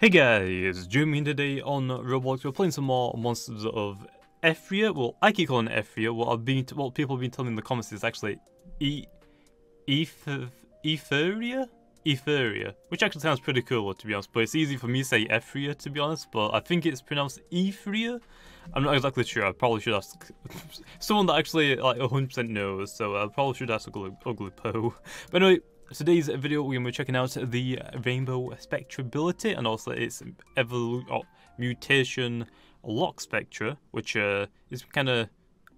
Hey guys, Jamiy, and today on Roblox we're playing some more Monsters of Etheria. Well, I keep calling it Etheria. What people have been telling me in the comments is actually Etheria, which actually sounds pretty cool to be honest. But it's easy for me to say Etheria to be honest. But I think it's pronounced Etheria. I'm not exactly sure. I probably should ask someone that actually like 100% knows. So I probably should ask Ugly Poe. But anyway. Today's video we're going to be checking out the Rainbow Spectra Bility and also its mutation LockSpectre, which is kind of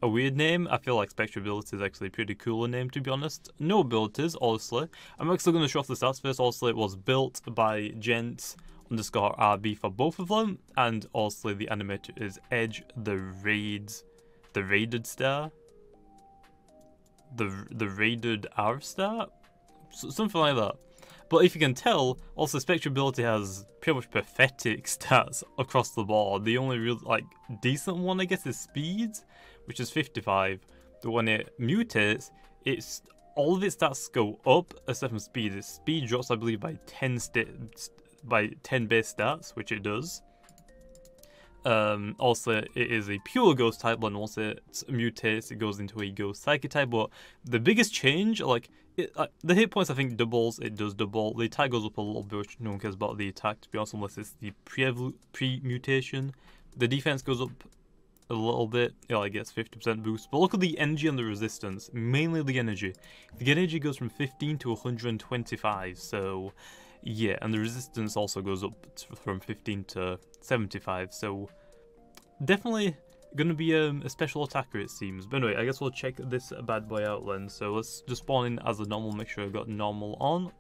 a weird name. I feel like Spectra Bility is actually a pretty cooler name to be honest. No abilities, honestly. I'm actually going to show off the stats first. Also, it was built by gent_RB for both of them, and also the animator is Edge the Raided Star. The Raided R Star? Something like that. But if you can tell, also Spectra Bility has pretty much pathetic stats across the board. The only real decent one I guess is speed, which is 55. But when it mutates, all of its stats go up except from speed. Its speed drops I believe by 10 base stats, which it does. Also, it is a pure ghost type, and once it mutates, it goes into a ghost psychic type. But the biggest change, the hit points I think doubles, it does double. The attack goes up a little bit, which no one cares about the attack to be honest, unless it's the pre-mutation. The defense goes up a little bit, it gets 50% boost. But look at the energy and the resistance, mainly the energy. The energy goes from 15 to 125, so yeah, and the resistance also goes up from 15 to 75, so definitely gonna be a special attacker it seems. But anyway, I guess we'll check this bad boy out then. So let's just spawn in as a normal, make sure I've got normal on.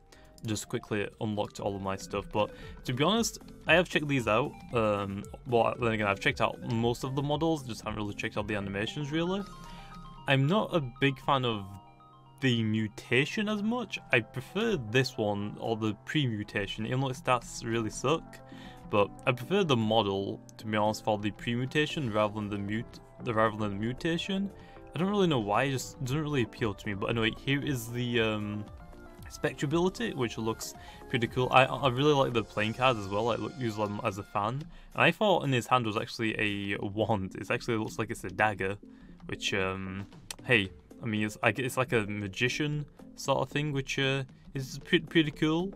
Just quickly unlocked all of my stuff, but to be honest, I have checked these out. Well, then again, I've checked out most of the models, just haven't really checked out the animations really. I'm not a big fan of the mutation as much. I prefer this one, or the pre-mutation, even though its stats really suck. But I prefer the model, to be honest, for the pre-mutation rather than the mutation. I don't really know why, it just doesn't really appeal to me. But anyway, here is the Spectra Bility, which looks pretty cool. I really like the playing cards as well. I use them as a fan. And I thought in his hand was actually a wand. It actually looks like it's a dagger, which hey, I mean, it's like a magician sort of thing, which is pretty cool.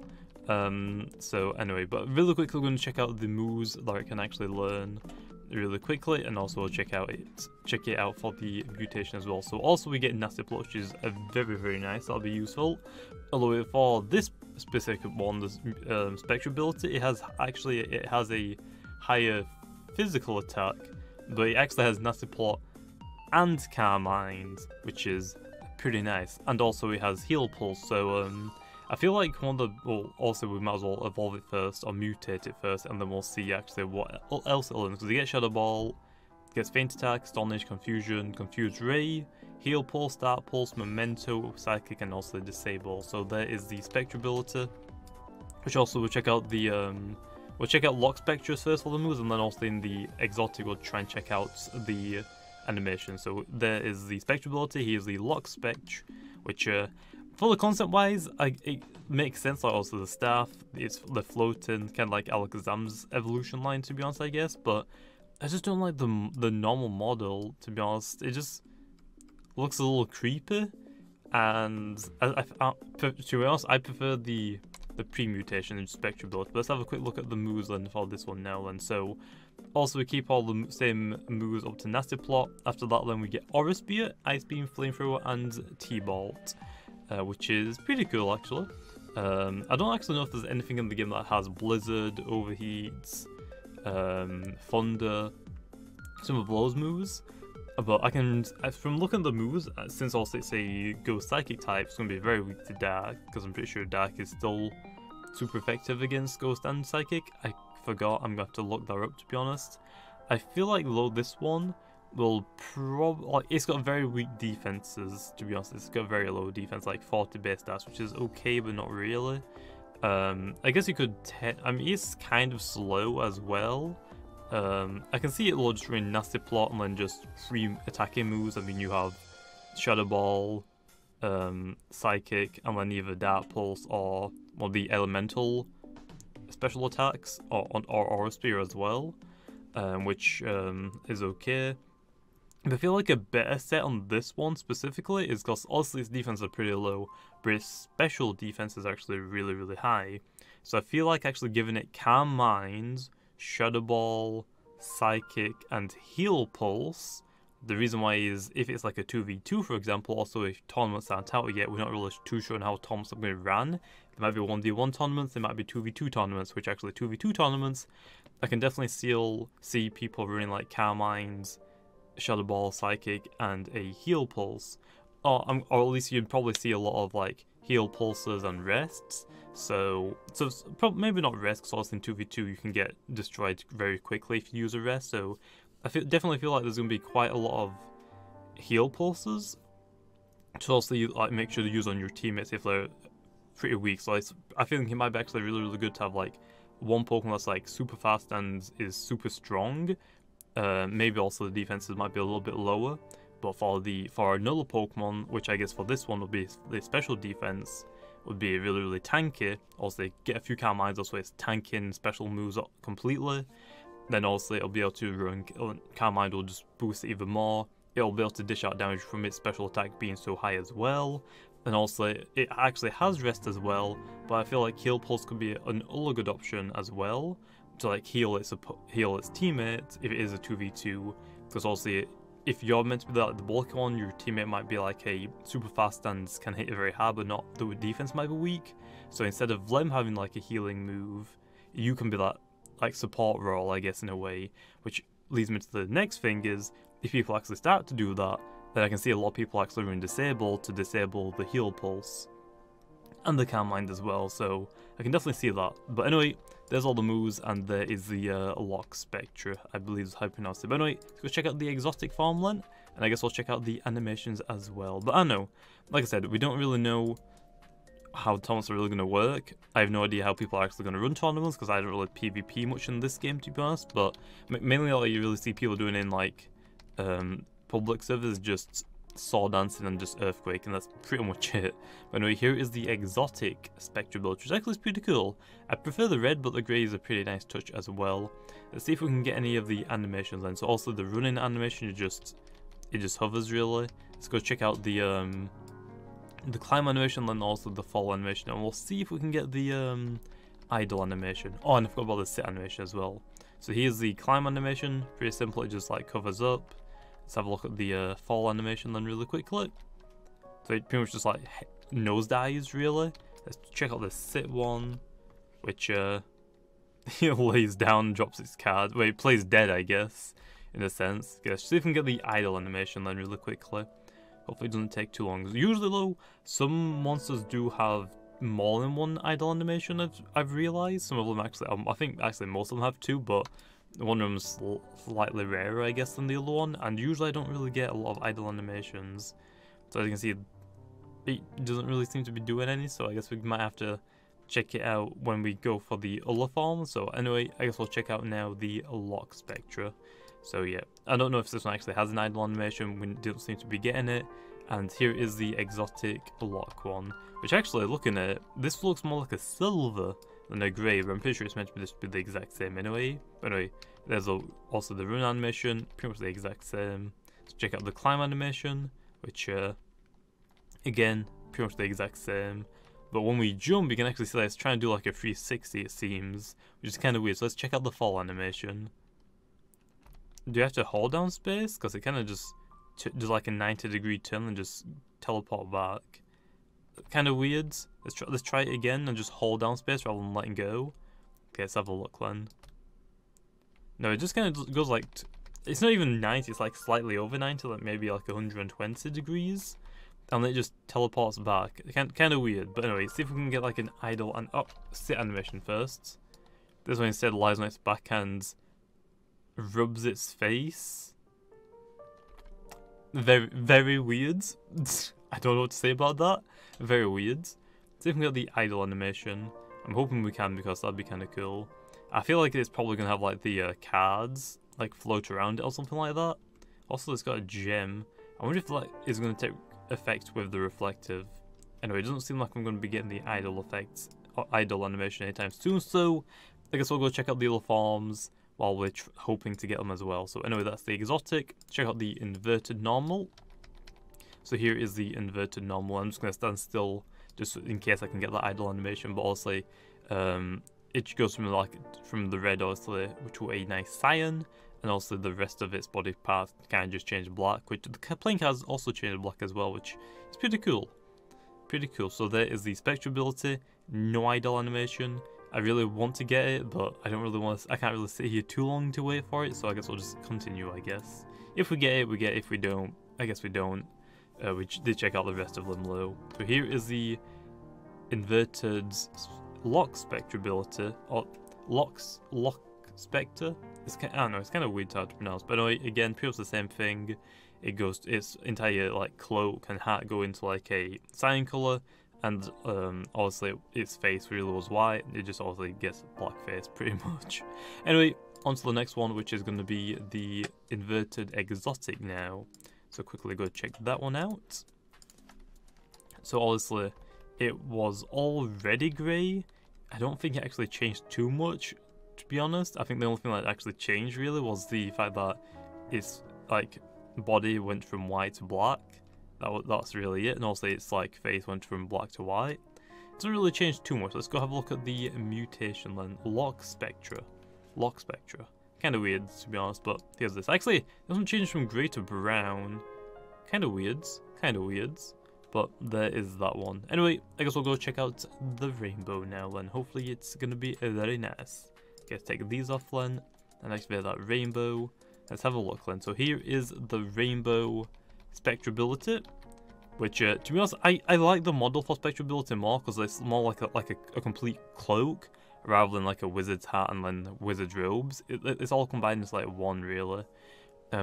So anyway, but really quickly we're going to check out the moves that it can actually learn really quickly, and also we'll check it out for the mutation as well. So also we get Nasty Plot, which is very nice. That'll be useful. Although for this specific one, the Spectra Bility, it has a higher physical attack, but it actually has Nasty Plot and Carmine, which is pretty nice. And also it has Heal Pulse, so I feel like also we might as well evolve it first, or mutate it first, and then we'll see actually what else it learns. Because you get Shadow Ball, gets Faint Attack, Astonish, Confusion, Confused Ray, Heal Pulse, Dark Pulse, Memento, Psychic, and also Disable. So there is the Spectra Bility, which also we'll check out the we'll check out LockSpectre first for the moves, and then also in the exotic we'll try and check out the animation. So there is the Spectra Bility, here's the LockSpectre, which for the concept wise, it makes sense. Like also the staff, the floating, kind of like Alakazam's evolution line to be honest, I guess. But I just don't like the normal model to be honest. It just looks a little creepy, and to be honest, I prefer the pre-mutation in Spectra Bility. But let's have a quick look at the moves then for this one now. And so also we keep all the same moves up to Nasty Plot. After that then we get Aura Spear, Ice Beam, Flamethrower, and T-Bolt, which is pretty cool actually. I don't actually know if there's anything in the game that has Blizzard, Overheats, Thunder, some of those moves. But I can, from looking at the moves, since also it's a Ghost Psychic type, it's going to be very weak to Dark, because I'm pretty sure Dark is still super effective against Ghost and Psychic. I forgot, I'm going to have to look that up to be honest. I feel like though this one will probably, it's got very weak defenses to be honest. It's got very low defense, like 40 base stats, which is okay but not really. I guess you could, I mean it's kind of slow as well. I can see it will just run Nasty Plot and then just free attacking moves. I mean you have Shadow Ball, Psychic, and then either Dark Pulse or the Elemental special attacks or aura spear as well, which is okay. But I feel like a better set on this one specifically is because obviously its defense are pretty low, but its special defense is actually really, really high. So I feel like actually giving it Calm Mind, Shadow Ball, Psychic, and Heal Pulse. The reason why is if it's like a 2v2, for example, also if tournaments aren't out yet, we're not really too sure on how tournaments are going to run. There might be 1v1 tournaments, there might be 2v2 tournaments, which actually 2v2 tournaments, I can definitely still see people running like Calm Minds, Shadow Ball, Psychic, and a Heal Pulse. Or at least you'd probably see a lot of like Heal Pulses and Rests. So maybe not Rest, because obviously in 2v2 you can get destroyed very quickly if you use a Rest. So I definitely feel like there's going to be quite a lot of Heal Pulses to also like make sure to use on your teammates if they're pretty weak. So I feel like it might be actually really, really good to have like one Pokemon that's like super fast and is super strong. Maybe also the defenses might be a little bit lower, but for another Pokemon, which I guess for this one would be the special defense, would be really, really tanky. Also, they get a few Calm Minds, also it's tanking special moves completely. Then also it'll be able to run Calm Mind will just boost it even more. It'll be able to dish out damage from its special attack being so high as well. And also it actually has Rest as well, but I feel like Heal Pulse could be another good option as well to like heal its teammates if it is a 2v2, because also if you're meant to be like the bulky one, your teammate might be like a super fast and can hit it very hard, but not the defense might be weak. So instead of them having like a healing move, you can be that like support role, I guess, in a way. Which leads me to the next thing is if people actually start to do that, then I can see a lot of people actually running Disable to disable the Heal Pulse and the Calm Mind as well. So I can definitely see that. But anyway, there's all the moves, and there is the Lock Spectre, I believe is how I pronounce it. But anyway, let's go check out the exotic farmland, and I guess we'll check out the animations as well. But I know, like I said, we don't really know how tournaments are really going to work. I have no idea how people are actually going to run tournaments, because I don't really PvP much in this game, to be honest. But mainly all you really see people doing in like public servers just Saw Dancing and just Earthquake, and that's pretty much it. But anyway, here is the exotic Spectra Bility, which actually is pretty cool. I prefer the red, but the grey is a pretty nice touch as well. Let's see if we can get any of the animations then. So also the running animation, it just hovers really. Let's go check out the climb animation, then also the fall animation, and we'll see if we can get the idle animation. Oh, and I forgot about the sit animation as well. So here's the climb animation, pretty simple, it just like covers up. Let's have a look at the fall animation then really quickly. So it pretty much just like nosedives really. Let's check out the sit one, which he lays down and drops its card. Wait, it plays dead, I guess, in a sense. Okay, let's see if we can get the idle animation then really quickly. Hopefully it doesn't take too long. Usually though, some monsters do have more than one idle animation, I've realised. Some of them actually, I think actually most of them have two, but one of them's slightly rarer, I guess, than the other one, and usually I don't really get a lot of idle animations. So as you can see, it doesn't really seem to be doing any, so I guess we might have to check it out when we go for the other form. So anyway, I guess we'll check out now the Lock Spectre. So yeah, I don't know if this one actually has an idle animation, we don't seem to be getting it. And here is the exotic Lock one, which actually, looking at it, this looks more like a silver than a grey, but I'm pretty sure it's meant to be the exact same anyway. But anyway, there's also the run animation, pretty much the exact same. Let's check out the climb animation, which again, pretty much the exact same. But when we jump, you can actually see that it's trying to do like a 360, it seems, which is kind of weird. So let's check out the fall animation. Do you have to hold down space? Because it kind of just does like a 90-degree turn and just teleport back. Kind of weird. Let's try it again and just hold down space rather than letting go. Okay, let's have a look then. No, it just kind of goes like it's not even 90, it's like slightly over 90, like maybe like 120 degrees, and then it just teleports back. Kind of weird. But anyway, see if we can get like an idle and sit animation first. This one instead lies on its back and rubs its face. Very, very weird. I don't know what to say about that. Very weird. See if we can get the idle animation. I'm hoping we can, because that'd be kind of cool. I feel like it's probably going to have like the cards like float around it or something like that. Also, it's got a gem. I wonder if like it's going to take effect with the reflective. Anyway, it doesn't seem like I'm going to be getting the idle effects idle animation anytime soon, so I guess we'll go check out the other forms while we're hoping to get them as well. So anyway, that's the exotic. Check out the inverted normal. So here is the inverted normal. I'm just going to stand still just in case I can get that idle animation, but also it goes from the red obviously to a nice cyan, and also the rest of its body parts kind of just change black, which the playing cards also change black as well, which is pretty cool. Pretty cool. So there is the Spectra Bility, no idle animation. I really want to get it, but I don't really want to. I can't really sit here too long to wait for it, so I guess we'll just continue. I guess if we get it, we get it. If we don't, I guess we don't. We did check out the rest of them though. So here is the inverted LOCKSPECTRABILITY, or LOCKSPECTRE. I don't know, it's kind of weird how to pronounce, but anyway, again, pretty much the same thing. It goes, its entire like cloak and hat go into like a cyan color, and obviously its face really was white. It just obviously gets black face pretty much. Anyway, on to the next one, which is going to be the inverted exotic now. So quickly go check that one out. So obviously it was already grey. I don't think it actually changed too much, to be honest. I think the only thing that actually changed really was the fact that its like body went from white to black. That's really it. And also its like face went from black to white. It doesn't really change too much. Let's go have a look at the mutation then. LOCKSPECTRE. Kind of weird, to be honest, but here's this. Actually, it doesn't change from grey to brown. Kind of weird, but there is that one. Anyway, I guess we'll go check out the rainbow now then. Hopefully it's gonna be very nice. Okay, let's take these off then, and activate that rainbow. Let's have a look then. So here is the rainbow Spectrability, which to be honest, I like the model for Spectrability more, because it's more like a complete cloak, rather than like a wizard's hat and then wizard's robes. It's all combined as like one really.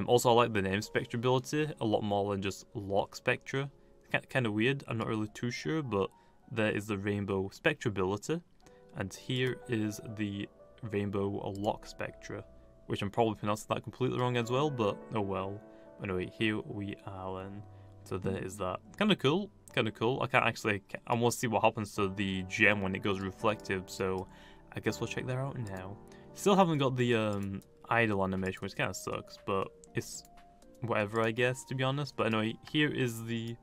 Also I like the name Spectrability a lot more than just LOCKSPECTRE. Kind of weird, I'm not really too sure, but there is the rainbow Spectrability, and here is the rainbow LOCKSPECTRE, which I'm probably pronouncing that completely wrong as well, but oh well. Anyway, here we are then. So there is that. Kind of cool. I want to see what happens to the gem when it goes reflective, so I guess we'll check that out now. Still haven't got the idle animation, which kind of sucks, but it's whatever, I guess, to be honest. But anyway, here is the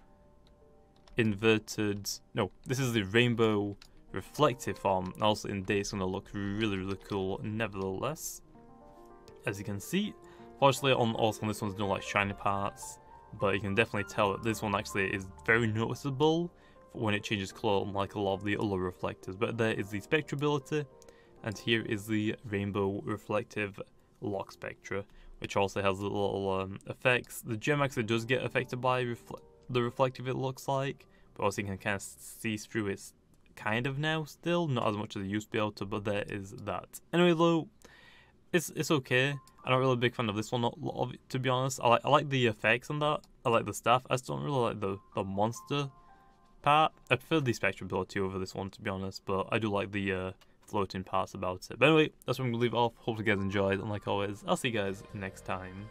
this is the rainbow reflective form. Also in day, it's going to look really cool nevertheless, as you can see. Fortunately, also on this one's no like shiny parts, but you can definitely tell that this one actually is very noticeable when it changes colour, unlike a lot of the other reflectors. But there is the Spectrability, and here is the rainbow reflective LOCKSPECTRE, which also has the little effects. The gem actually does get affected by the reflective, it looks like, but also you can kind of see through it kind of now still, not as much as it used to be able to, but there is that. Anyway though, it's okay. I'm not really a big fan of this one, to be honest. I like the effects and that. I like the stuff. I just don't really like the monster part. I prefer the Spectrability over this one, to be honest, but I do like the floating parts about it. But anyway, that's where I'm going to leave it off. Hope you guys enjoyed, and like always, I'll see you guys next time.